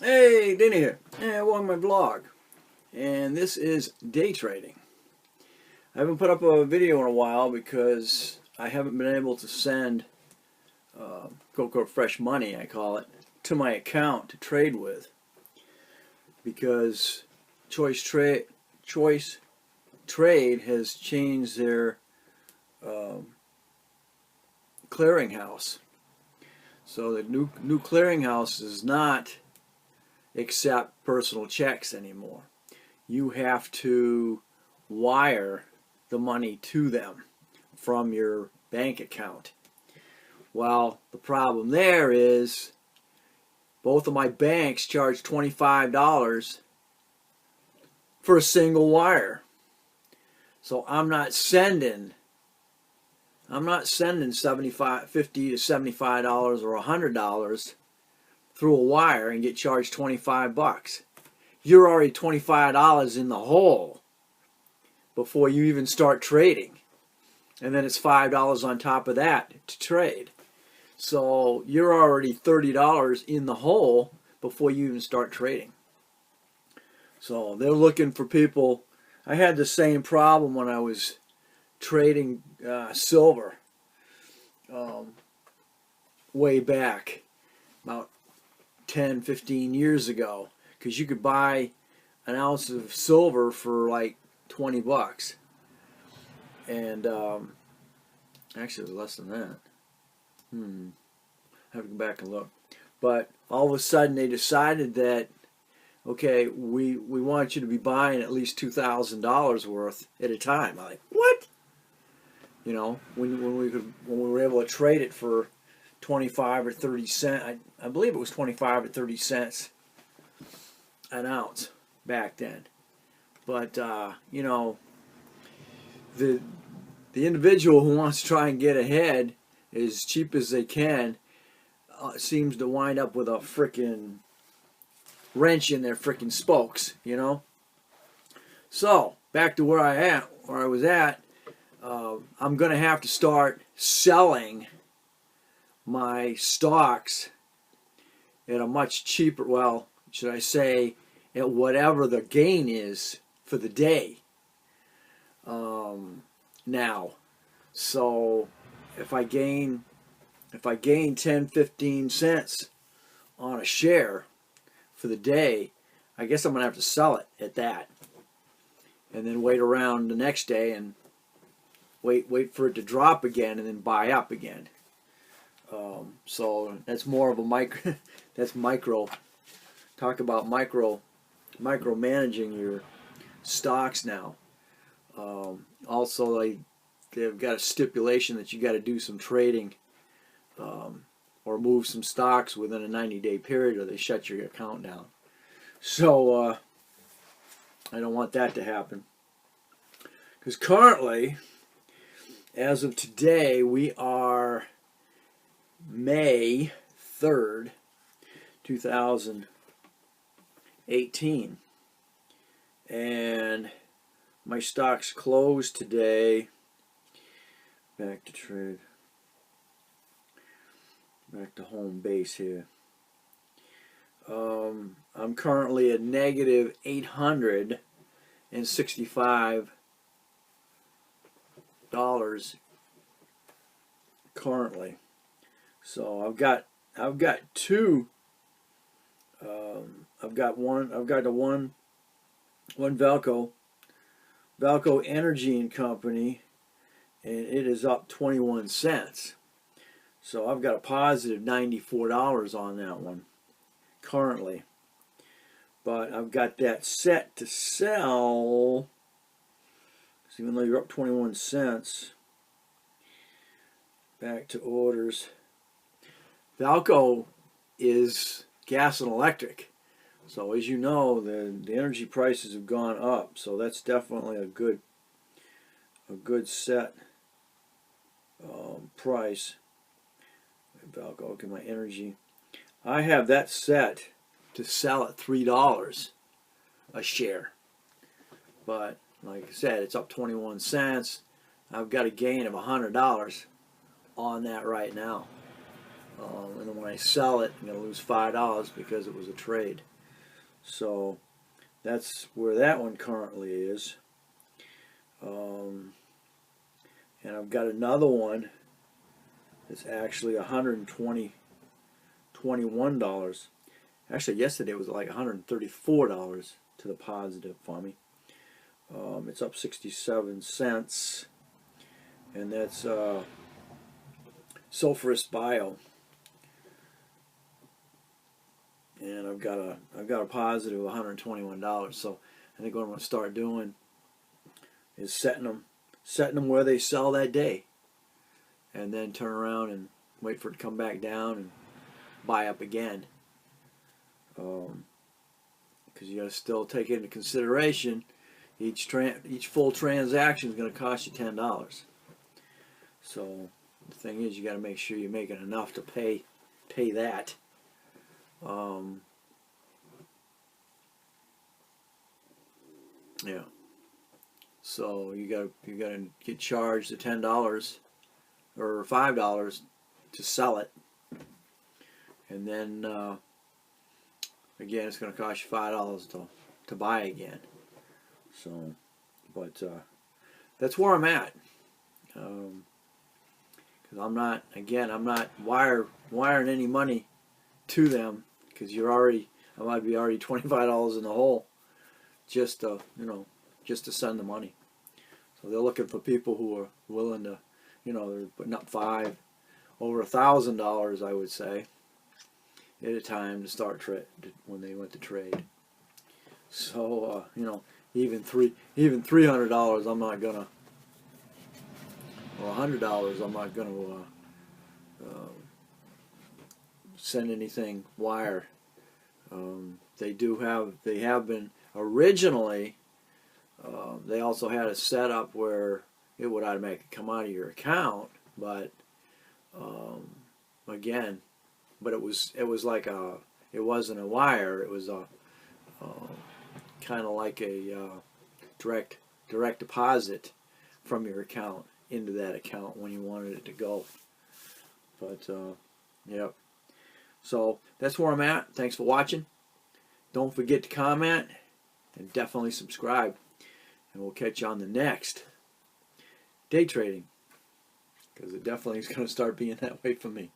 Hey, Danny here, and welcome to my vlog. And this is day trading. I haven't put up a video in a while because I haven't been able to send Coco Fresh Money, I call it, to my account to trade with because Choice Trade has changed their clearinghouse. So the new clearinghouse does not accept personal checks anymore. You have to wire the money to them from your bank account. Well, the problem there is both of my banks charge $25 for a single wire. So I'm not sending $50 to $75 or $100 through a wire and get charged $25. You're already $25 in the hole before you even start trading. And then it's $5 on top of that to trade. So you're already $30 in the hole before you even start trading. So they're looking for people. I had the same problem when I was trading silver way back, about 10, 15 years ago, because you could buy an ounce of silver for like 20 bucks. And actually it was less than that. I have to go back and look. But all of a sudden they decided that, okay, we want you to be buying at least $2,000 worth at a time. I'm like, what? You know, when we were able to trade it for 25 or 30 cents, I believe it was 25 or 30 cents an ounce back then. But you know, the individual who wants to try and get ahead as cheap as they can seems to wind up with a frickin' wrench in their frickin' spokes, you know. So back to where I was at. I'm gonna have to start selling my stocks at a much cheaper, well, should I say, at whatever the gain is for the day now. So if I gain 10, 15 cents on a share for the day, I guess I'm gonna have to sell it at that, and then wait around the next day and wait for it to drop again and then buy up again. So that's more of a micro. That's micro. Talk about micromanaging your stocks now. Also, they've got a stipulation that you got to do some trading or move some stocks within a 90-day period, or they shut your account down. So I don't want that to happen, because currently, as of today, we are May 3rd, 2018. And my stocks closed today. Back to trade. Back to home base here. I'm currently at negative $865 currently. So I've got two. I've got the one Valco Energy and Company, and it is up 21 cents. So I've got a positive $94 on that one currently. But I've got that set to sell. So even though you're up 21 cents, back to orders. Valco is gas and electric. So as you know, the energy prices have gone up. So that's definitely a good set price. Valco, okay, my energy. I have that set to sell at $3 a share. But like I said, it's up 21 cents. I've got a gain of $100 on that right now. And then when I sell it, I'm going to lose $5 because it was a trade. So that's where that one currently is. And I've got another one that's actually $121. Actually, yesterday it was like $134 to the positive for me. It's up 67 cents, and that's Sulfurous Bio. And I've got a positive $121. So I think what I'm going to start doing is setting them where they sell that day, and then turn around and wait for it to come back down and buy up again. Because you got to still take into consideration each full transaction is going to cost you $10. So the thing is, you got to make sure you're making enough to pay that. Yeah. So you got to get charged the $10 or $5 to sell it, and then again it's going to cost you $5 to buy again. So, but that's where I'm at. Because I'm not wiring any money to them, because I might be already $25 in the hole just to send the money. So they're looking for people who are willing to, they're putting up over $1,000, I would say, at a time to start when they went to trade. So even $300 I'm not gonna, or $100 I'm not gonna send anything wire. They have been originally. They also had a setup where it would automatically come out of your account, but again, but it was like it wasn't a wire. It was a kind of like a direct deposit from your account into that account when you wanted it to go. But yeah, so that's where I'm at. Thanks for watching. Don't forget to comment and definitely subscribe. And we'll catch you on the next day trading, because it definitely is going to start being that way for me.